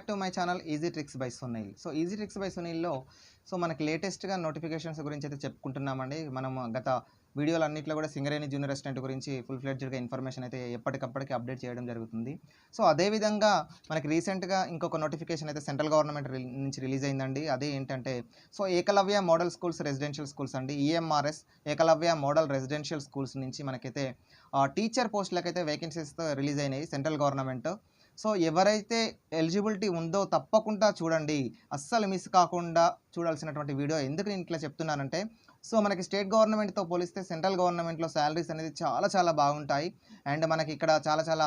Back to my channel easy tricks by Sunil. So easy tricks by సునీల్‌లో మనకి లేటెస్ట్‌గా notifications గురించి అయితే చెప్పుకుంటున్నామండి. మనం గత వీడియోలన్నిట్లో కూడా సింగరేణి జూనియర్ అసిస్టెంట్ గురించి ఫుల్ ఫ్లెడ్జ్డ్‌గా ఇన్ఫర్మేషన్ అయితే ఎప్పటికప్పటికి అప్డేట్ చేయడం జరుగుతుంది. సో అదేవిధంగా మనకి రీసెంట్‌గా ఇంకొక నోటిఫికేషన్ అయితే సెంట్రల్ గవర్నమెంట్ నుంచి రిలీజ్ అయిందండి. అదే ఏంటంటే Eklavya model schools residential schools అండి. EMRS Eklavya model residential schools నుంచి మనకైతే టీచర్ పోస్టులకైతే వేకెన్సీస్‌తో రిలీజ్ అయినాయి సెంట్రల్ గవర్నమెంట్. సో ఎవరైతే ఎలిజిబిలిటీ ఉందో తప్పకుండా చూడండి. అస్సలు మిస్ కాకుండా చూడాల్సినటువంటి వీడియో. ఎందుకు నేను ఇట్లా చెప్తున్నానంటే మనకి స్టేట్ గవర్నమెంట్‌తో పోలిస్తే సెంట్రల్ గవర్నమెంట్‌లో సాలరీస్ అనేది చాలా చాలా బాగుంటాయి. అండ్ మనకి ఇక్కడ చాలా చాలా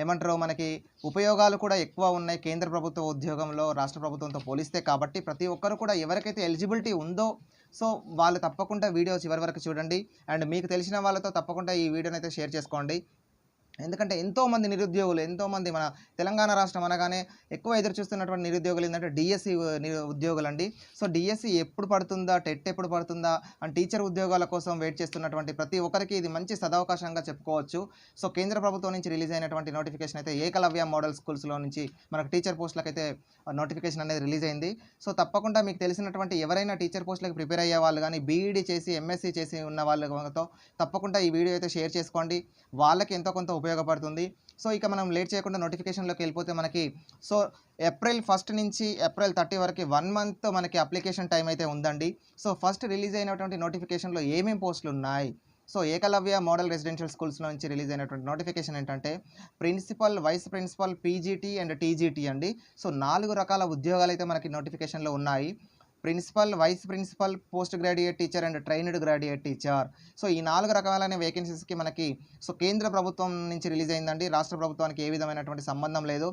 ఏమంటారు మనకి ఉపయోగాలు కూడా ఎక్కువ ఉన్నాయి కేంద్ర ప్రభుత్వ ఉద్యోగంలో రాష్ట్ర ప్రభుత్వంతో పోలిస్తే. కాబట్టి ప్రతి ఒక్కరు కూడా ఎవరికైతే ఎలిజిబిలిటీ ఉందో వాళ్ళు తప్పకుండా వీడియో చివరి వరకు చూడండి. అండ్ మీకు తెలిసిన వాళ్ళతో తప్పకుండా ఈ వీడియోనైతే షేర్ చేసుకోండి. ఎందుకంటే ఎంతోమంది నిరుద్యోగులు, ఎంతోమంది మన తెలంగాణ రాష్ట్రం అనగానే ఎక్కువ ఎదురు చూస్తున్నటువంటి నిరుద్యోగులు ఏంటంటే డిఎస్సి ఉద్యోగులండి. డిఎస్సి ఎప్పుడు పడుతుందా, టెట్ ఎప్పుడు పడుతుందా అని టీచర్ ఉద్యోగాల కోసం వెయిట్ చేస్తున్నటువంటి ప్రతి ఒక్కరికి ఇది మంచి సదవకాశంగా చెప్పుకోవచ్చు. కేంద్ర ప్రభుత్వం నుంచి రిలీజ్ అయినటువంటి నోటిఫికేషన్ అయితే ఏకలవ్య మోడల్ స్కూల్స్లో నుంచి మనకు టీచర్ పోస్టులకైతే నోటిఫికేషన్ అనేది రిలీజ్ అయింది. తప్పకుండా మీకు తెలిసినటువంటి ఎవరైనా టీచర్ పోస్టులకు ప్రిపేర్ అయ్యే వాళ్ళు కానీ బీఈడీ చేసి ఎంఎస్సీ చేసి ఉన్న వాళ్ళతో తప్పకుండా ఈ వీడియో అయితే షేర్ చేసుకోండి. వాళ్ళకి ఎంతో కొంత ఉపయోగపడుతుంది. ఇక మనం లేట్ చేయకుండా నోటిఫికేషన్లోకి వెళ్ళిపోతే మనకి ఏప్రిల్ 1 నుంచి ఏప్రిల్ 30 వరకు 1 మంత్ మనకి అప్లికేషన్ టైం అయితే ఉందండి. ఫస్ట్ రిలీజ్ అయినటువంటి నోటిఫికేషన్లో ఏమేమి పోస్టులు ఉన్నాయి? ఏకలవ్య మోడల్ రెసిడెన్షియల్ స్కూల్స్లో నుంచి రిలీజ్ అయినటువంటి నోటిఫికేషన్ ఏంటంటే principal, vice principal, PGT and TGT అండి. 4 రకాల ఉద్యోగాలు అయితే మనకి నోటిఫికేషన్లో ఉన్నాయి. Principal, vice principal, post graduate teacher and trained graduate teacher. ఈ 4 రకాలైన వేకెన్సీస్కి మనకి కేంద్ర ప్రభుత్వం నుంచి రిలీజ్ అయిందండి. రాష్ట్ర ప్రభుత్వానికి ఏ విధమైనటువంటి సంబంధం లేదు.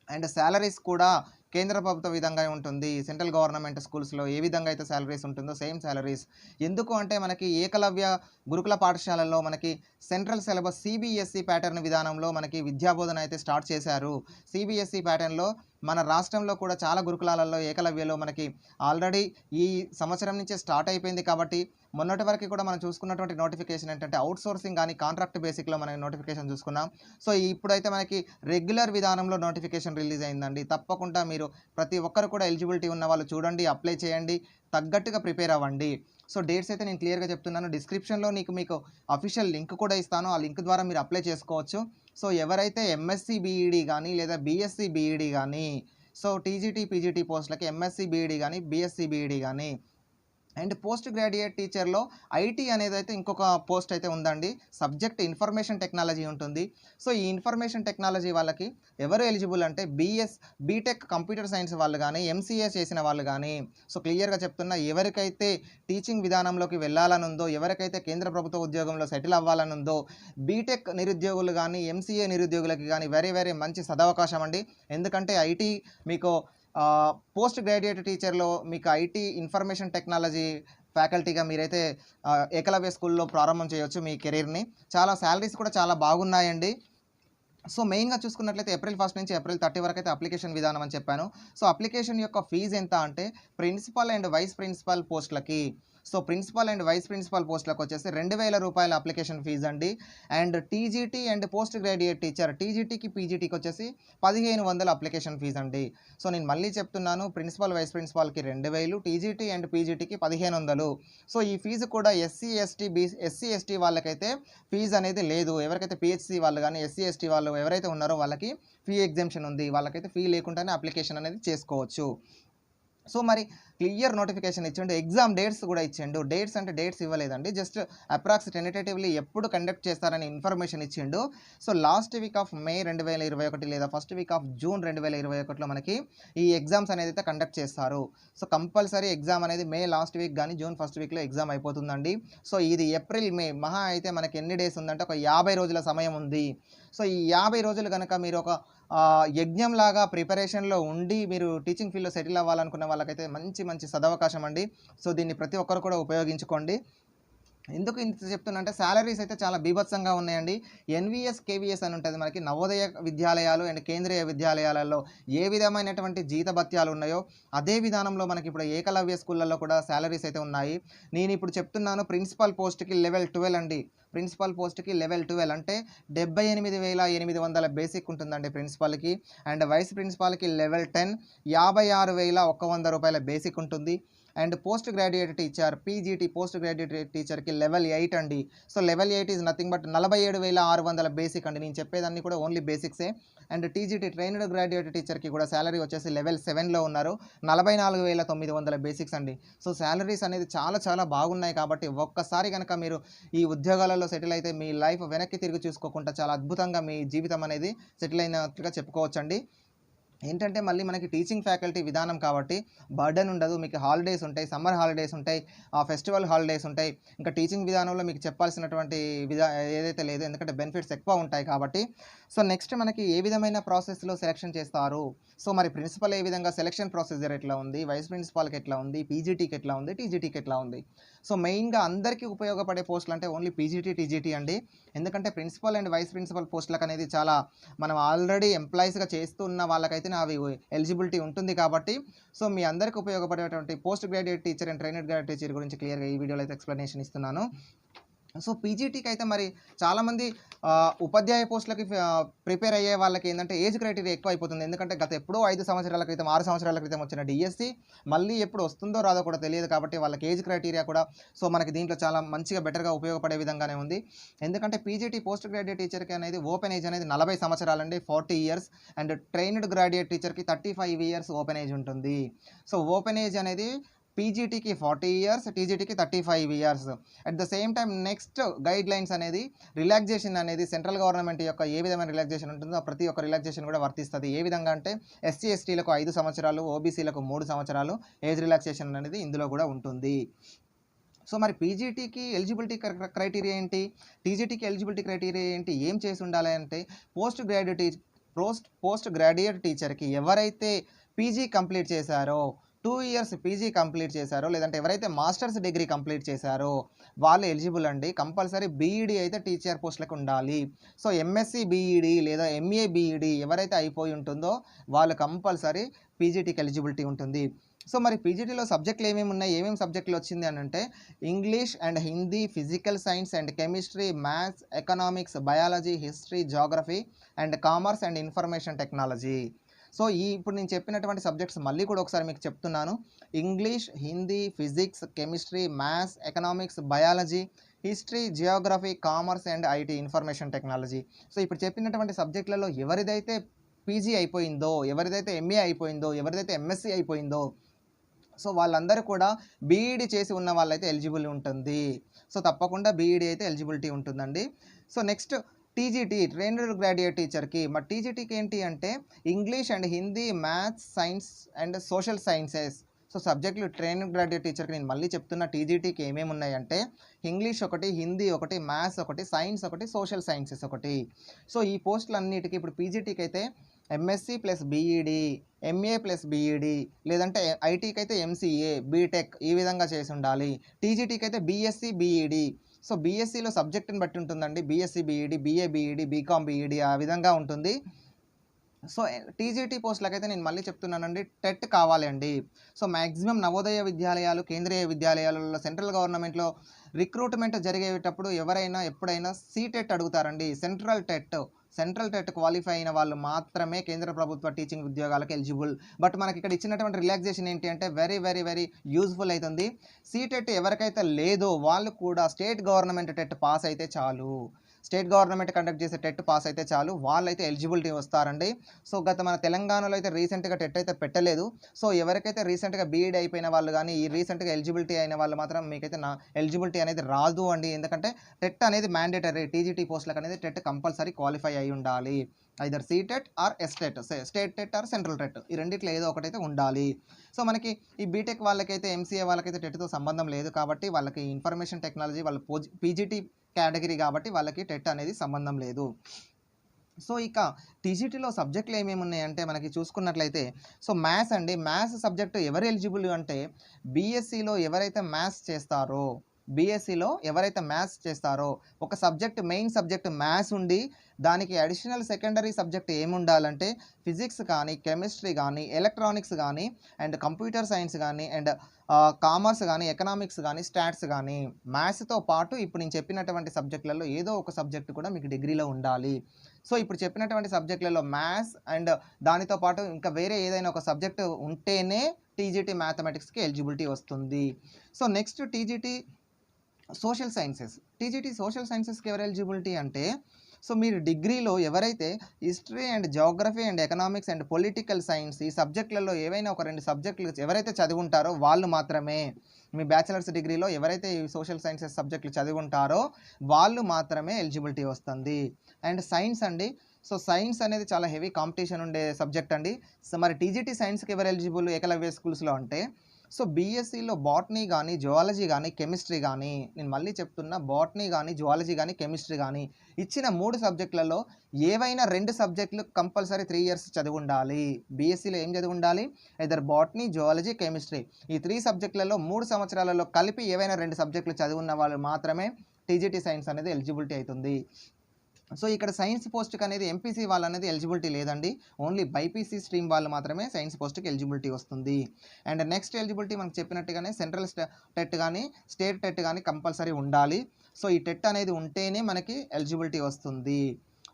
అండ్ శాలరీస్ కూడా కేంద్ర ప్రభుత్వ విధంగా ఉంటుంది. సెంట్రల్ గవర్నమెంట్ స్కూల్స్లో ఏ విధంగా అయితే శాలరీస్ ఉంటుందో సేమ్ శాలరీస్. ఎందుకు అంటే మనకి ఏకలవ్య గురుకుల పాఠశాలల్లో మనకి సెంట్రల్ సిలబస్ సిబిఎస్ఈ ప్యాటర్న్ విధానంలో మనకి విద్యాబోధన అయితే స్టార్ట్ చేశారు. సిబిఎస్ఈ ప్యాటర్న్లో మన రాష్ట్రంలో కూడా చాలా గురుకులాలలో ఏకలవ్యలో మనకి ఆల్రెడీ ఈ సంవత్సరం నుంచే స్టార్ట్ అయిపోయింది. కాబట్టి మొన్నటి వరకు కూడా మనం చూసుకున్నటువంటి నోటిఫికేషన్ ఏంటంటే అవుట్ సోర్సింగ్ కానీ కాంట్రాక్ట్ బేసిక్లో మనం నోటిఫికేషన్ చూసుకున్నాం. ఇప్పుడైతే మనకి రెగ్యులర్ విధానంలో నోటిఫికేషన్ రిలీజ్ అయిందండి. తప్పకుండా మీరు ప్రతి ఒక్కరు కూడా ఎలిజిబిలిటీ ఉన్న వాళ్ళు చూడండి, అప్లై చేయండి, తగ్గట్టుగా ప్రిపేర్ అవ్వండి. డేట్స్ అయితే నేను క్లియర్గా చెప్తున్నాను. డిస్క్రిప్షన్లో మీకు అఫీషియల్ లింక్ కూడా ఇస్తాను. ఆ లింక్ ద్వారా మీరు అప్లై చేసుకోవచ్చు. ఎవరైతే ఎంఎస్సి బీఈడీ కానీ లేదా బీఎస్సీ బీఈడీ కానీ టీజీటీ పీజీటీ పోస్టులకి ఎంఎస్సి బీఈడీ కానీ బీఎస్సీ బీఈడీ కానీ అండ్ పోస్ట్ గ్రాడ్యుయేట్ టీచర్లో ఐటీ అనేది అయితే ఇంకొక పోస్ట్ అయితే ఉందండి. సబ్జెక్ట్ ఇన్ఫర్మేషన్ టెక్నాలజీ ఉంటుంది. ఈ ఇన్ఫర్మేషన్ టెక్నాలజీ వాళ్ళకి ఎవరు ఎలిజిబుల్ అంటే బీటెక్ కంప్యూటర్ సైన్స్ వాళ్ళు కానీ ఎంసీఏ చేసిన వాళ్ళు కానీ క్లియర్గా చెప్తున్నా, ఎవరికైతే టీచింగ్ విధానంలోకి వెళ్ళాలని ఉందో, ఎవరికైతే కేంద్ర ప్రభుత్వ ఉద్యోగంలో సెటిల్ అవ్వాలని ఉందో, బీటెక్ నిరుద్యోగులు కానీ ఎంసీఏ నిరుద్యోగులకి కానీ వెరీ వెరీ మంచి సదవకాశం అండి. ఎందుకంటే ఐటీ మీకు పోస్ట్ గ్రాడ్యుయేట్ టీచర్లో మీకు ఐటీ ఇన్ఫర్మేషన్ టెక్నాలజీ ఫ్యాకల్టీగా మీరైతే ఏకలవ్య స్కూల్లో ప్రారంభం చేయొచ్చు మీ కెరీర్ని. చాలా శాలరీస్ కూడా చాలా బాగున్నాయండి. మెయిన్గా చూసుకున్నట్లయితే ఏప్రిల్ 1 నుంచి ఏప్రిల్ 30 వరకు అయితే అప్లికేషన్ విధానం అని చెప్పాను. అప్లికేషన్ యొక్క ఫీజు ఎంత అంటే ప్రిన్సిపల్ అండ్ వైస్ ప్రిన్సిపల్ పోస్టులకి ప్రిన్సిపల్ అండ్ వైస్ ప్రిన్సిపల్ పోస్టులకు వచ్చేసి 2,000 రూపాయల అప్లికేషన్ ఫీజు అండి. And TGT and post graduate teacher టీజీటీకి పీజీటీకి వచ్చేసి 1,500 అప్లికేషన్ ఫీజు అండి. నేను మళ్ళీ చెప్తున్నాను, ప్రిన్సిపల్ వైస్ ప్రిన్సిపల్కి 2,000, టీజీటీ అండ్ పీజీటీకి 1,500. ఈ ఫీజు కూడా ఎస్సీ ఎస్టీ వాళ్ళకైతే ఫీజు అనేది లేదు. ఎవరికైతే పిహెచ్సి వాళ్ళు కానీ ఎస్సీ ఎస్టీ వాళ్ళు ఎవరైతే ఉన్నారో వాళ్ళకి ఫీ ఎగ్జామ్షన్ ఉంది. వాళ్ళకైతే ఫీ లేకుండానే అప్లికేషన్ అనేది చేసుకోవచ్చు. మరి క్లియర్ నోటిఫికేషన్ ఇచ్చిండు. ఎగ్జామ్ డేట్స్ కూడా ఇచ్చిండు. డేట్స్ అంటే డేట్స్ ఇవ్వలేదండి, జస్ట్ అప్రాక్స్ టెంటేటివ్లీ ఎప్పుడు కండక్ట్ చేస్తారని ఇన్ఫర్మేషన్ ఇచ్చిండు. లాస్ట్ వీక్ ఆఫ్ మే 2021 లేదా ఫస్ట్ వీక్ ఆఫ్ జూన్ 2021లో మనకి ఈ ఎగ్జామ్స్ అనేది అయితే కండక్ట్ చేస్తారు. కంపల్సరీ ఎగ్జామ్ అనేది మే లాస్ట్ వీక్ కానీ జూన్ ఫస్ట్ వీక్లో ఎగ్జామ్ అయిపోతుందండి. ఇది ఏప్రిల్ మే మహా అయితే మనకి ఎన్ని డేస్ ఉందంటే ఒక 50 రోజుల సమయం ఉంది. ఈ 50 రోజులు కనుక మీరు ఒక యజ్ఞంలాగా ప్రిపరేషన్లో ఉండి మీరు టీచింగ్ ఫీల్డ్లో సెటిల్ అవ్వాలనుకున్న వాళ్ళకైతే మంచి మంచి సదవకాశం అండి. దీన్ని ప్రతి ఒక్కరు కూడా ఉపయోగించుకోండి. ఎందుకు ఇంత చెప్తున్నా అంటే సాలరీస్ అయితే చాలా బీభత్సంగా ఉన్నాయండి. ఎన్‌వీఎస్, కేవీఎస్ అని ఉంటది మనకి నవోదయ విద్యాలయాలు అండ్ కేంద్రీయ విద్యాలయాలలో ఏ విధమైనటువంటి జీతభత్యాలు ఉన్నాయో, అదే విధానంలో మనకి ఇప్పుడు ఏకలవ్య స్కూళ్ళలో కూడా సాలరీస్ అయితే ఉన్నాయి. నేనిప్పుడు చెప్తున్నాను ప్రిన్సిపల్ పోస్ట్‌కి లెవెల్ 12 అండి. ప్రిన్సిపల్ పోస్ట్‌కి లెవెల్ 12 అంటే 78,800 బేసిక్ ఉంటుందండి ప్రిన్సిపల్‌కి. అండ్ వైస్ ప్రిన్సిపాల్‌కి లెవెల్ 10 ₹56,100 బేసిక్ ఉంటుంది. And post graduate teacher PGT post graduate టీచర్కి లెవెల్ 8 అండి. So level 8 is nothing but 47,600 basic అండి. నేను చెప్పేదన్నీ కూడా ఓన్లీ బేసిక్సే. అండ్ టీజీటీ ట్రైన్డ్ గ్రాడ్యుయేట్ టీచర్కి కూడా శాలరీ వచ్చేసి లెవెల్ 7లో ఉన్నారు. 44,900 బేసిక్స్ అండి. సో శాలరీస్ అనేది చాలా చాలా బాగున్నాయి కాబట్టి ఒక్కసారి కనుక మీరు ఈ ఉద్యోగాలలో సెటిల్ అయితే మీ లైఫ్ వెనక్కి తిరిగి చూసుకోకుండా చాలా అద్భుతంగా మీ జీవితం అనేది సెటిల్ అయినట్టుగా చెప్పుకోవచ్చండి. ఏంటంటే మళ్ళీ మనకి టీచింగ్ ఫ్యాకల్టీ విధానం కాబట్టి బర్డెన్ ఉండదు. మీకు హాలిడేస్ ఉంటాయి, సమ్మర్ హాలిడేస్ ఉంటాయి, ఫెస్టివల్ హాలిడేస్ ఉంటాయి. ఇంకా టీచింగ్ విధానంలో మీకు చెప్పాల్సినటువంటి ఏదైతే లేదో ఎందుకంటే బెనిఫిట్స్ ఎక్కువ ఉంటాయి కాబట్టి. సో నెక్స్ట్ మనకి ఏ విధమైన ప్రాసెస్‌లో సెలక్షన్ చేస్తారు? సో మరి ప్రిన్సిపల్ ఏ విధంగా సెలక్షన్ ప్రొసీజర్ ఎట్లా ఉంది? వైస్ ప్రిన్సిపాల్‌కి ఎట్లా ఉంది? పీజీటీకి ఎట్లా ఉంది? టీజీటీకి ఎట్లా ఉంది? సో మెయిన్‌గా అందరికీ ఉపయోగపడే పోస్టులు అంటే ఓన్లీ పీజీటీ, టీజీటీ అండి. ఎందుకంటే ప్రిన్సిపల్ అండ్ వైస్ ప్రిన్సిపల్ పోస్టులకు అనేది చాలా మనం ఆల్రెడీ ఎంప్లాయీస్‌గా చేస్తున్న వాళ్ళకైతే అవి ఎలిజిబిలిటీ ఉంటుంది కాబట్టి సో మీ అందరికీ ఉపయోగపడేటువంటి post graduate teacher and trainer graduate teacher గురించి క్లియర్‌గా ఈ వీడియోలో అయితే ఎక్స్‌ప్లనేషన్ ఇస్తున్నాను. సో పీజీటీకి అయితే మరి చాలామంది ఉపాధ్యాయ పోస్టులకి ప్రిపేర్ అయ్యే వాళ్ళకి ఏంటంటే ఏజ్ క్రైటీరియా ఎక్కువ అయిపోతుంది. ఎందుకంటే గత ఎప్పుడో 5 సంవత్సరాల క్రితం, 6 సంవత్సరాల క్రితం వచ్చిన డిఎస్సి మళ్ళీ ఎప్పుడు వస్తుందో రాదో కూడా తెలియదు కాబట్టి వాళ్ళకి ఏజ్ క్రైటీరియా కూడా సో మనకి దీంట్లో చాలా మంచిగా బెటర్‌గా ఉపయోగపడే విధంగానే ఉంది. ఎందుకంటే పీజీటీ పోస్ట్ గ్రాడ్యుయేట్ టీచర్‌కి అనేది ఓపెన్ ఏజ్ అనేది 40 సంవత్సరాలండి, 40 ఇయర్స్. అండ్ ట్రైన్డ్ గ్రాడ్యుయేట్ టీచర్‌కి 35 ఇయర్స్ ఓపెన్ ఏజ్ ఉంటుంది. సో ఓపెన్ ఏజ్ అనేది పీజీటీకి 40 ఇయర్స్, టీజీటీకి 35 years. At the same time next guidelines అనేది రిలాక్సేషన్ అనేది సెంట్రల్ గవర్నమెంట్ యొక్క ఏ విధమైన రిలాక్సేషన్ ఉంటుందో ప్రతి ఒక్క రిలాక్సేషన్ కూడా వర్తిస్తుంది. ఏ విధంగా అంటే ఎస్సీ, ఎస్టీలకు 5 సంవత్సరాలు, ఓబీసీలకు 3 సంవత్సరాలు ఏజ్ రిలాక్సేషన్ అనేది ఇందులో కూడా ఉంటుంది. సో మరి పీజీటీకి ఎలిజిబిలిటీ క్రైటీరియా ఏంటి? టీజీటీకి ఎలిజిబిలిటీ క్రైటీరియా ఏంటి? ఏం చేసి ఉండాలి అంటే పోస్ట్ గ్రాడ్యుయేట్ టీచర్‌కి ఎవరైతే పీజీ కంప్లీట్ చేశారో 2 ఇయర్స్ పీజీ కంప్లీట్ చేశారో లేదంటే ఎవరైతే మాస్టర్స్ డిగ్రీ కంప్లీట్ చేశారో వాళ్ళు ఎలిజిబుల్ అండి. కంపల్సరీ బీఈడీ అయితే టీచర్ పోస్టులకు ఉండాలి. సో ఎంఎస్సీ బీఈడీ లేదా ఎంఏ బీఈడీ ఎవరైతే అయిపోయి ఉంటుందో వాళ్ళు కంపల్సరీ పీజీటీకి ఎలిజిబిలిటీ ఉంటుంది. సో మరి పీజీటీలో సబ్జెక్టులు ఏమేమి ఉన్నాయి? ఏమేమి సబ్జెక్టులు వచ్చింది అని అంటే English and Hindi, physical science and chemistry, maths, economics, biology, history, Geography and commerce and information technology. So ఇప్పుడు నేను చెప్పినటువంటి సబ్జెక్ట్స్ మళ్ళీ కూడా ఒకసారి మీకు చెప్తున్నాను. English, Hindi, physics, chemistry, maths, economics, biology, history, Geography, commerce and IT information technology. So ఇప్పుడు చెప్పినటువంటి సబ్జెక్టులలో ఎవరిదైతే పీజీ అయిపోయిందో, ఎవరిదైతే ఎంఏ అయిపోయిందో, ఎవరిదైతే ఎంఎస్సీ అయిపోయిందో సో వాళ్ళందరూ కూడా బీఈడీ చేసి ఉన్న వాళ్ళైతే ఎలిజిబుల్ ఉంటుంది. సో తప్పకుండా బీఈడీ అయితే ఎలిజిబిలిటీ ఉంటుందండి. So next TGT trained graduate టీచర్‌కి మరి టీజీటీకి ఏంటి అంటే English and Hindi, maths, science and social sciences. So సబ్జెక్టులు ట్రైన్డ్ గ్రాడ్యుయేట్ టీచర్‌కి నేను మళ్ళీ చెప్తున్నా టీజీటీకి ఏమేమి ఉన్నాయంటే ఇంగ్లీష్ ఒకటి, హిందీ ఒకటి, మ్యాథ్స్ ఒకటి, సైన్స్ ఒకటి, సోషల్ సైన్సెస్ ఒకటి. సో ఈ పోస్టులన్నిటికి ఇప్పుడు పీజీటీకి అయితే MSc plus BEd, MA plus BEd లేదంటే ఐటీకి అయితే ఎంసీఏ, బీటెక్ ఈ విధంగా చేసి ఉండాలి. టీజీటీకి అయితే బీఎస్సీ, బీఈడీ. సో బీఎస్సీలో సబ్జెక్టుని బట్టి ఉంటుందండి. BSc BEd, BA BEd, BCom BEd ఆ విధంగా ఉంటుంది. సో టీజీటీ పోస్టులకైతే నేను మళ్ళీ చెప్తున్నానండి టెట్ కావాలి అండి. సో మ్యాక్సిమం నవోదయ విద్యాలయాలు, కేంద్రీయ విద్యాలయాలలో సెంట్రల్ గవర్నమెంట్‌లో రిక్రూట్మెంట్ జరిగేటప్పుడు ఎవరైనా ఎప్పుడైనా సీటెట్ అడుగుతారండి. సెంట్రల్ టెట్ క్వాలిఫై అయిన వాళ్ళు మాత్రమే కేంద్ర ప్రభుత్వ టీచింగ్ ఉద్యోగాలకు ఎలిజిబుల్. బట్ మనకి ఇక్కడ ఇచ్చినటువంటి రిలాక్సేషన్ ఏంటి అంటే వెరీ వెరీ వెరీ యూజ్ఫుల్ అవుతుంది. సీటెట్ ఎవరికైతే లేదో వాళ్ళు కూడా స్టేట్ గవర్నమెంట్ టెట్ పాస్ అయితే చాలు. స్టేట్ గవర్నమెంట్ కండక్ట్ చేసే టెట్ పాస్ అయితే చాలు వాళ్ళైతే ఎలిజిబిలిటీ వస్తారండి. సో మన తెలంగాణలో అయితే రీసెంట్‌గా టెట్ అయితే పెట్టలేదు. సో ఎవరికైతే రీసెంట్‌గా బీఈడీ అయిపోయిన వాళ్ళు కానీ ఈ రీసెంట్‌గా ఎలిజిబిలిటీ అయిన వాళ్ళు మాత్రం మీకైతే ఎలిజిబిలిటీ అనేది రాదు అండి. ఎందుకంటే టెట్ అనేది మ్యాండేటరీ. టీజీటీ పోస్టులకు అనేది టెట్ కంపల్సరీ క్వాలిఫై అయి ఉండాలి. Either CTET or STET, state TET or central TET ఈ రెండిట్లో ఏదో ఒకటైతే ఉండాలి. సో మనకి ఈ బీటెక్ వాళ్ళకైతే, ఎంసీఏ వాళ్ళకైతే టెట్‌తో సంబంధం లేదు కాబట్టి వాళ్ళకి ఇన్ఫర్మేషన్ టెక్నాలజీ వాళ్ళ పీజీటీ కేటగిరీ కాబట్టి వాళ్ళకి టెట్ అనేది సంబంధం లేదు. సో ఇక టీజీటీలో సబ్జెక్టులు ఏమేమి ఉన్నాయంటే మనకి చూసుకున్నట్లయితే సో మ్యాథ్స్ అండి. మ్యాథ్స్ సబ్జెక్టు ఎవరు ఎలిజిబుల్ అంటే బీఎస్సీలో ఎవరైతే మ్యాథ్స్ చేస్తారో బీఎస్సీలో ఎవరైతే మ్యాథ్స్ చేస్తారో ఒక సబ్జెక్ట్ మెయిన్ సబ్జెక్ట్ మ్యాథ్స్ ఉండి దానికి అడిషనల్ సెకండరీ సబ్జెక్ట్ ఏముండాలంటే ఫిజిక్స్ కానీ కెమిస్ట్రీ కానీ ఎలక్ట్రానిక్స్ కానీ అండ్ కంప్యూటర్ సైన్స్ కానీ అండ్ కామర్స్ కానీ ఎకనామిక్స్ కానీ స్టాట్స్ కానీ మ్యాథ్స్తో పాటు ఇప్పుడు నేను చెప్పినటువంటి సబ్జెక్టులలో ఏదో ఒక సబ్జెక్ట్ కూడా మీకు డిగ్రీలో ఉండాలి. సో ఇప్పుడు చెప్పినటువంటి సబ్జెక్టులలో మ్యాథ్స్ అండ్ దానితో పాటు ఇంకా వేరే ఏదైనా ఒక సబ్జెక్ట్ ఉంటేనే టీజీటీ మ్యాథమెటిక్స్కి ఎలిజిబిలిటీ వస్తుంది. So next TGT social sciences. TGT social సైన్సెస్కి ఎవరు ఎలిజిబిలిటీ అంటే సో మీరు డిగ్రీలో ఎవరైతే history and geography and economics and political science ఈ సబ్జెక్టులలో ఏవైనా ఒక 2 సబ్జెక్టులు ఎవరైతే చదివి ఉంటారో వాళ్ళు మాత్రమే, మీ బ్యాచిలర్స్ డిగ్రీలో ఎవరైతే ఈ సోషల్ సైన్సెస్ సబ్జెక్టులు చదివి ఉంటారో వాళ్ళు మాత్రమే ఎలిజిబిలిటీ వస్తుంది. అండ్ సైన్స్ అండి, సో సైన్స్ అనేది చాలా హెవీ కాంపిటీషన్ ఉండే సబ్జెక్ట్ అండి. సో మరి టీజీటీ సైన్స్కి ఎవరు ఎలిజిబుల్ ఏకలవ్య స్కూల్స్లో అంటే సో బీఎస్సీలో బాటనీ కానీ జువాలజీ కానీ కెమిస్ట్రీ కానీ, నేను మళ్ళీ చెప్తున్నా, బాటనీ కానీ జువాలజీ కానీ కెమిస్ట్రీ కానీ ఇచ్చిన 3 సబ్జెక్టులలో ఏవైనా 2 సబ్జెక్టులు కంపల్సరీ 3 ఇయర్స్ చదివి ఉండాలి. బీఎస్సీలో ఏం చదివి ఉండాలి? ఐదర్ బాటనీ జువాలజీ కెమిస్ట్రీ ఈ 3 సబ్జెక్టులలో 3 సంవత్సరాలలో కలిపి ఏవైనా 2 సబ్జెక్టులు చదివి ఉన్న వాళ్ళు మాత్రమే టీజీటీ సైన్స్ అనేది ఎలిజిబిలిటీ అవుతుంది. సో ఇక్కడ సైన్స్ పోస్ట్కి అనేది ఎంపీసీ వాళ్ళు అనేది ఎలిజిబిలిటీ లేదండి, ఓన్లీ బైపీసీ స్ట్రీమ్ వాళ్ళు మాత్రమే సైన్స్ పోస్ట్కి ఎలిజిబిలిటీ వస్తుంది. అండ్ నెక్స్ట్ ఎలిజిబిలిటీ మనకు చెప్పినట్టుగానే సెంట్రల్ టెట్ కానీ స్టేట్ టెట్ కానీ కంపల్సరీ ఉండాలి. సో ఈ టెట్ అనేది ఉంటేనే మనకి ఎలిజిబిలిటీ వస్తుంది.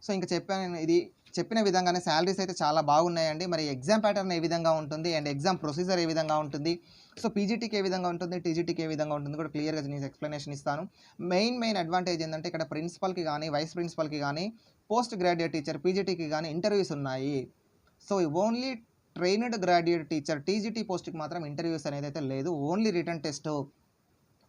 సో ఇంకా ఇది చెప్పిన విధంగానే శాలరీస్ అయితే చాలా బాగున్నాయండి. మరి ఎగ్జామ్ ప్యాటర్న్ ఏ విధంగా ఉంటుంది అండ్ ఎగ్జామ్ ప్రొసీజర్ ఏ విధంగా ఉంటుంది, సో పీజీటీకి ఏ విధంగా ఉంటుంది, టీజీటీకి ఏ విధంగా ఉంటుంది కూడా క్లియర్గా నేను ఎక్స్ప్లెనేషన్ ఇస్తాను. మెయిన్ అడ్వాంటేజ్ ఏంటంటే ఇక్కడ ప్రిన్సిపల్కి కానీ వైస్ ప్రిన్సిపల్కి కానీ పోస్ట్ గ్రాడ్యుయేట్ టీచర్ పీజీటీకి కానీ ఇంటర్వ్యూస్ ఉన్నాయి. So only trained graduate teacher TGT పోస్ట్కి మాత్రం ఇంటర్వ్యూస్ అనేది అయితే లేదు, only return test,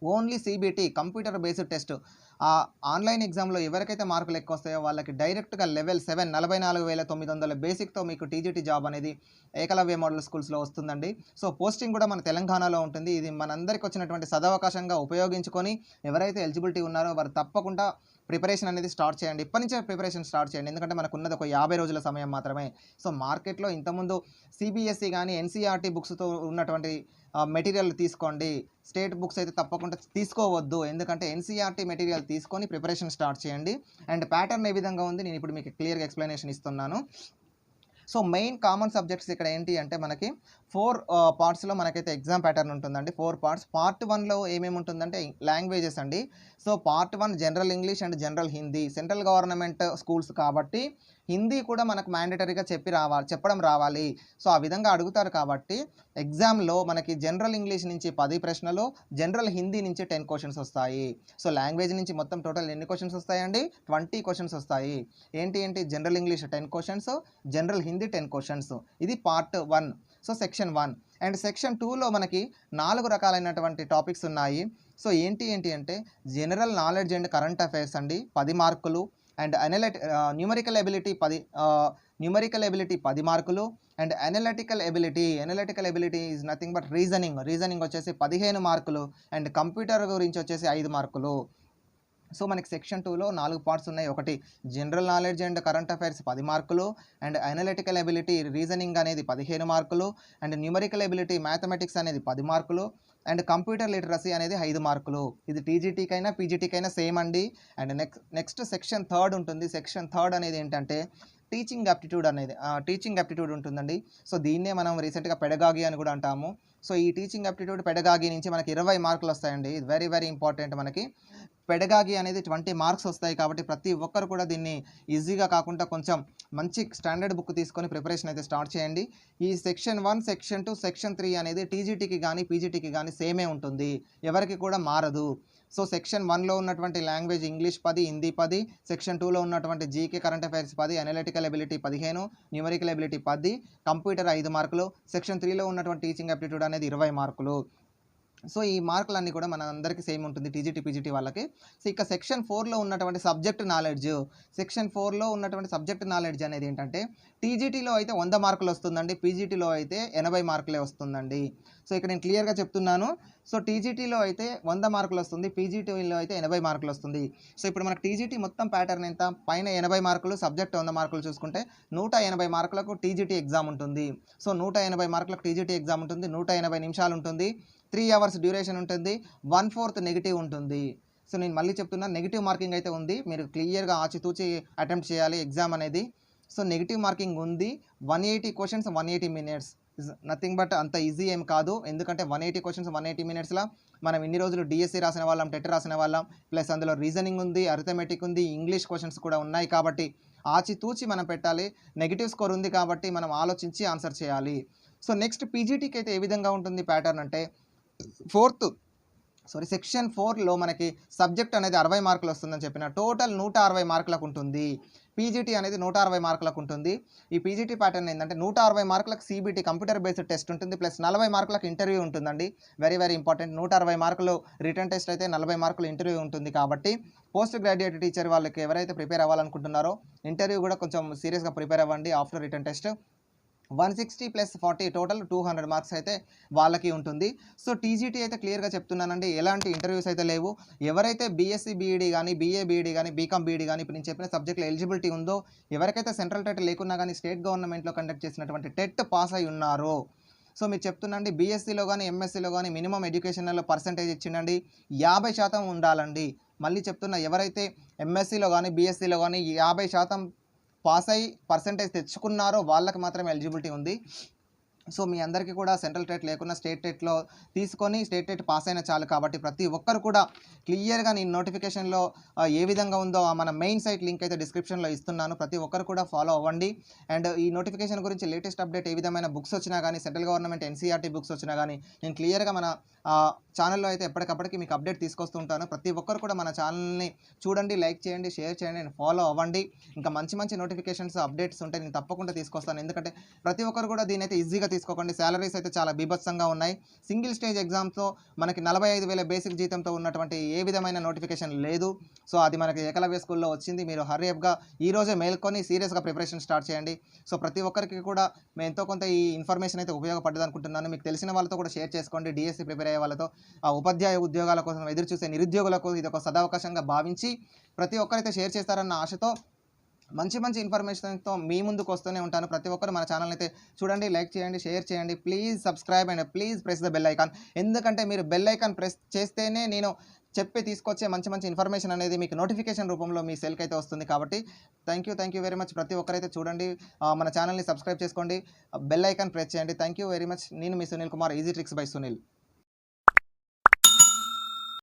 only CBT computer based test. ఆ ఆన్లైన్ ఎగ్జామ్లో ఎవరికైతే మార్కులు ఎక్కువ వస్తాయో వాళ్ళకి డైరెక్ట్గా లెవెల్ 7 44,900 బేసిక్తో మీకు టీజీటీ జాబ్ అనేది ఏకలవ్య మోడల్ స్కూల్స్లో వస్తుందండి. సో పోస్టింగ్ కూడా మన తెలంగాణలో ఉంటుంది. ఇది మనందరికి వచ్చినటువంటి సదవకాశంగా ఉపయోగించుకొని ఎవరైతే ఎలిజిబిలిటీ ఉన్నారో వారు తప్పకుండా ప్రిపరేషన్ అనేది స్టార్ట్ చేయండి. ఇప్పటి నుంచే ప్రిపరేషన్ స్టార్ట్ చేయండి, ఎందుకంటే మనకు ఉన్నది ఒక 50 రోజుల సమయం మాత్రమే. సో మార్కెట్లో ఇంతకుముందు సిబిఎస్ఈ కానీ ఎన్సీఆర్టీ బుక్స్తో ఉన్నటువంటి మెటీరియల్ తీసుకోండి, స్టేట్ బుక్స్ అయితే తప్పకుండా తీసుకోవద్దు, ఎందుకంటే ఎన్సీఆర్టీ మెటీరియల్ తీసుకొని ప్రిపరేషన్ స్టార్ట్ చేయండి. అండ్ ప్యాటర్న్ ఏ విధంగా ఉంది నేను ఇప్పుడు మీకు క్లియర్గా ఎక్స్ప్లెనేషన్ ఇస్తున్నాను. సో మెయిన్ కామన్ సబ్జెక్ట్స్ ఇక్కడ ఏంటి అంటే మనకి 4 పార్ట్స్లో మనకైతే ఎగ్జామ్ ప్యాటర్న్ ఉంటుందండి. 4 పార్ట్స్. పార్ట్ 1లో ఏమేమి ఉంటుందంటే లాంగ్వేజెస్ అండి. So part 1 general English and general Hindi. Central government schools కాబట్టి హిందీ కూడా మనకు మ్యాండేటరీగా చెప్పడం రావాలి. సో ఆ విధంగా అడుగుతారు కాబట్టి ఎగ్జామ్లో మనకి జనరల్ ఇంగ్లీష్ నుంచి 10 ప్రశ్నలు, జనరల్ హిందీ నుంచి 10 క్వశ్చన్స్ వస్తాయి. సో లాంగ్వేజ్ నుంచి మొత్తం టోటల్ ఎన్ని క్వశ్చన్స్ వస్తాయండి? 20 క్వశ్చన్స్ వస్తాయి. ఏంటి general English 10 questions, general Hindi 10 questions. ఇది part 1. So section 1. And section 2లో మనకి 4 రకాలైనటువంటి టాపిక్స్ ఉన్నాయి. సో ఏంటి అంటే general knowledge and current affairs అండి 10 మార్కులు. అండ్ న్యూమరికల్ ఎబిలిటీ 10 మార్కులు. And analytical ability is nothing but reasoning వచ్చేసి 15 మార్కులు. అండ్ కంప్యూటర్ గురించి వచ్చేసి 5 మార్కులు. సో మనకి సెక్షన్ 2లో 4 పార్ట్స్ ఉన్నాయి. ఒకటి general knowledge and current affairs 10 మార్కులు. అండ్ అనలిటికల్ ఎబిలిటీ రీజనింగ్ అనేది 15 మార్కులు. అండ్ న్యూమరికల్ ఎబిలిటీ మ్యాథమెటిక్స్ అనేది 10 మార్కులు. అండ్ కంప్యూటర్ లిటరసీ అనేది 5 మార్కులు. ఇది టీజీటీకైనా పీజీటీకైనా సేమ్ అండి. అండ్ నెక్స్ట్ సెక్షన్ 3 ఉంటుంది. సెక్షన్ 3 అనేది ఏంటంటే టీచింగ్ యాప్టిట్యూడ్ ఉంటుందండి. సో దీన్నే మనం రీసెంట్గా పెడగాగి అని కూడా అంటాము. సో ఈ టీచింగ్ యాప్టిట్యూడ్ పెడగాగి నుంచి మనకి 20 మార్కులు వస్తాయండి. ఇది వెరీ ఇంపార్టెంట్. మనకి పెడగాగి అనేది 20 మార్క్స్ వస్తాయి కాబట్టి ప్రతి ఒక్కరు కూడా దీన్ని ఈజీగా కాకుండా కొంచెం మంచి స్టాండర్డ్ బుక్ తీసుకొని ప్రిపరేషన్ అయితే స్టార్ట్ చేయండి. ఈ సెక్షన్ 1, సెక్షన్ 2, సెక్షన్ 3 అనేది టీజీటీకి కానీ పీజీటీకి కానీ సేమే ఉంటుంది, ఎవరికి కూడా మారదు. సో సెక్షన్ 1లో ఉన్నటువంటి లాంగ్వేజ్ ఇంగ్లీష్ 10, హిందీ 10, సెక్షన్ 2లో ఉన్నటువంటి GK current affairs 10, analytical ability 15, numerical ability 10, computer 5 మార్కులు, సెక్షన్ 3లో ఉన్నటువంటి టీచింగ్ యాప్టిట్యూడ్ అనేది 20 మార్కులు. సో ఈ మార్కులన్నీ కూడా మన అందరికీ సేమ్ ఉంటుంది టీజీటీ పీజీటీ వాళ్ళకి. సో ఇక సెక్షన్ 4లో ఉన్నటువంటి సబ్జెక్ట్ నాలెడ్జ్ అనేది ఏంటంటే టీజీటీలో అయితే 100 మార్కులు వస్తుందండి, పీజీటీలో అయితే 80 మార్కులే వస్తుందండి. సో ఇక్కడ నేను క్లియర్గా చెప్తున్నాను. సో టీజీటీలో అయితే 100 మార్కులు వస్తుంది, పీజీటీలో అయితే 80 మార్కులు వస్తుంది. సో ఇప్పుడు మనకు టీజీటీ మొత్తం ప్యాటర్న్ ఎంత, పైన 80 మార్కులు, సబ్జెక్ట్ 100 మార్కులు చూసుకుంటే 180 మార్కులకు టీజీటీ ఎగ్జామ్ ఉంటుంది. సో 180 మార్కులకు టీజీటీ ఎగ్జామ్ ఉంటుంది, 180 నిమిషాలు ఉంటుంది, 3 అవర్స్ డ్యూరేషన్ ఉంటుంది, 1/4 నెగిటివ్ ఉంటుంది. సో నేను మళ్ళీ చెప్తున్నాను, నెగిటివ్ మార్కింగ్ అయితే ఉంది, మీరు క్లియర్గా ఆచితూచి అటెంప్ట్ చేయాలి ఎగ్జామ్ అనేది. సో నెగిటివ్ మార్కింగ్ ఉంది, 180 questions 180 minutes is nothing but అంత ఈజీ ఏం కాదు. ఎందుకంటే 180 క్వశ్చన్స్ 180 మినిట్స్లో మనం ఇన్ని రోజులు డిఎస్సి రాసిన వాళ్ళం, టెట్ రాసిన వాళ్ళం, ప్లస్ అందులో రీజనింగ్ ఉంది, అరిథమెటిక్ ఉంది, ఇంగ్లీష్ క్వశ్చన్స్ కూడా ఉన్నాయి. కాబట్టి ఆచితూచి మనం పెట్టాలి. నెగిటివ్ స్కోర్ ఉంది కాబట్టి మనం ఆలోచించి ఆన్సర్ చేయాలి. సో నెక్స్ట్ పీజీటీకి అయితే ఏ విధంగా ఉంటుంది ప్యాటర్న్ అంటే, సెక్షన్ 4లో మనకి సబ్జెక్ట్ అనేది 60 మార్కులు వస్తుందని చెప్పిన, టోటల్ 160 మార్కులకు ఉంటుంది. పీజీటీ అనేది 160 మార్కులకు ఉంటుంది. ఈ పీజీటీ ప్యాటర్న్ ఏంటంటే 160 మార్కులకు సిబిటీ కంప్యూటర్ బేస్డ్ టెస్ట్ ఉంటుంది, ప్లస్ 40 మార్కులకు ఇంటర్వ్యూ ఉంటుందండి. Very very important. 160 మార్కులు రిటర్న్ టెస్ట్ అయితే 40 మార్కులు ఇంటర్వ్యూ ఉంటుంది. కాబట్టి పోస్ట్ గ్రాడ్యుయేట్ టీచర్ వాళ్ళకి ఎవరైతే ప్రిపేర్ అవ్వాలనుకుంటున్నారో ఇంటర్వ్యూ కూడా కొంచెం సీరియస్గా ప్రిపేర్ అవ్వండి. After return test 160 + 40 total 200 marks అయితే వాళ్ళకి ఉంటుంది. సో టీజీటీ అయితే క్లియర్గా చెప్తున్నానండి, ఎలాంటి ఇంటర్వ్యూస్ అయితే లేవు. ఎవరైతే బీఎస్సీ బీఈడీ కానీ, బీఏ బీఈడీ కానీ, బీకామ్ బీఈడీ కానీ ఇప్పుడు నేను చెప్పిన సబ్జెక్టులో ఎలిజిబిలిటీ ఉందో, ఎవరికైతే సెంట్రల్ టెట్ లేకున్నా కానీ స్టేట్ గవర్నమెంట్లో కండక్ట్ చేసినటువంటి టెట్ పాస్ అయి ఉన్నారో, సో మీరు చెప్తున్నాండి బీఎస్సీలో కానీ ఎంఎస్సీలో కానీ మినిమం ఎడ్యుకేషన్లో పర్సంటేజ్ ఇచ్చిండండి 50% ఉండాలండి. మళ్ళీ చెప్తున్నా, ఎవరైతే ఎంఎస్సీలో కానీ బీఎస్సీలో కానీ 50% పాస్ అయ్యి పర్సంటేజ్ తెచ్చుకున్నారో వాళ్ళకి మాత్రమే ఎలిజిబిలిటీ ఉంది. సో మీ అందరికీ కూడా సెంట్రల్ టెట్ లేకున్నా స్టేట్ టెట్లో తీసుకొని స్టేట్ టెట్ పాస్ అయినా చాలు. కాబట్టి ప్రతి ఒక్కరు కూడా క్లియర్గా నేను నోటిఫికేషన్లో ఏ విధంగా ఉందో మన మెయిన్ సైట్ లింక్ అయితే డిస్క్రిప్షన్లో ఇస్తున్నాను, ప్రతి ఒక్కరు కూడా ఫాలో అవ్వండి. అండ్ ఈ నోటిఫికేషన్ గురించి లేటెస్ట్ అప్డేట్ ఏ విధమైన బుక్స్ వచ్చినా కానీ, సెంట్రల్ గవర్నమెంట్ ఎన్సీఆర్టీ బుక్స్ వచ్చినా కానీ నేను క్లియర్గా మన ఛానల్లో అయితే ఎప్పటికప్పటికి మీకు అప్డేట్ తీసుకొస్తూ ఉంటాను. ప్రతి ఒక్కరు కూడా మన ఛానల్ని చూడండి, లైక్ చేయండి, షేర్ చేయండి అండ్ ఫాలో అవ్వండి. ఇంకా మంచి మంచి నోటిఫికేషన్స్ అప్డేట్స్ ఉంటే నేను తప్పకుండా తీసుకొస్తాను. ఎందుకంటే ప్రతి ఒక్కరు కూడా దీని అయితే ఈజీగా తీసుకోకండి. శాలరీస్ అయితే చాలా బీభత్సంగా ఉన్నాయి. సింగిల్ స్టేజ్ ఎగ్జామ్స్తో మనకి 45,000 బేసిక్ జీతంతో ఉన్నటువంటి ఏ విధమైన నోటిఫికేషన్ లేదు. సో అది మనకి ఏకలవ్య స్కూల్లో వచ్చింది. మీరు హర్రీఅప్గా ఈరోజే మేల్కొని సీరియస్గా ప్రిపరేషన్ స్టార్ట్ చేయండి. సో ప్రతి ఒక్కరికి కూడా మేము ఎంతో కొంత ఈ ఇన్ఫర్మేషన్ అయితే ఉపయోగపడ్డది అనుకుంటున్నాను. మీకు తెలిసిన వాళ్ళతో కూడా షేర్ చేసుకోండి. డిఎస్సి ప్రిపేర్ అయ్యే వాళ్ళతో, ఆ ఉపాధ్యాయ ఉద్యోగాల కోసం ఎదురు చూసే నిరుద్యోగులకు ఇది ఒక సదవకాశంగా భావించి ప్రతి ఒక్కరైతే షేర్ చేస్తారన్న ఆశతో మంచి మంచి ఇన్ఫర్మేషన్తో మీ ముందుకు వస్తూనే ఉంటాను. ప్రతి ఒక్కరు మన ఛానల్ అయితే చూడండి, లైక్ చేయండి, షేర్ చేయండి. Please subscribe and please press the bell icon. ఎందుకంటే మీరు బెల్ ఐకాన్ ప్రెస్ చేస్తేనే నేను చెప్పి తీసుకొచ్చే మంచి మంచి ఇన్ఫర్మేషన్ అనేది మీకు నోటిఫికేషన్ రూపంలో మీ సెల్కి అయితే వస్తుంది. కాబట్టి థ్యాంక్ యూ వెరీ మచ్. ప్రతి ఒక్కరైతే చూడండి, మన ఛానల్ని సబ్స్క్రైబ్ చేసుకోండి, బెల్ ఐకాన్ ప్రెస్ చేయండి. Thank you very much. నేను మీ Sunil Kumar, easy tricks by Sunil.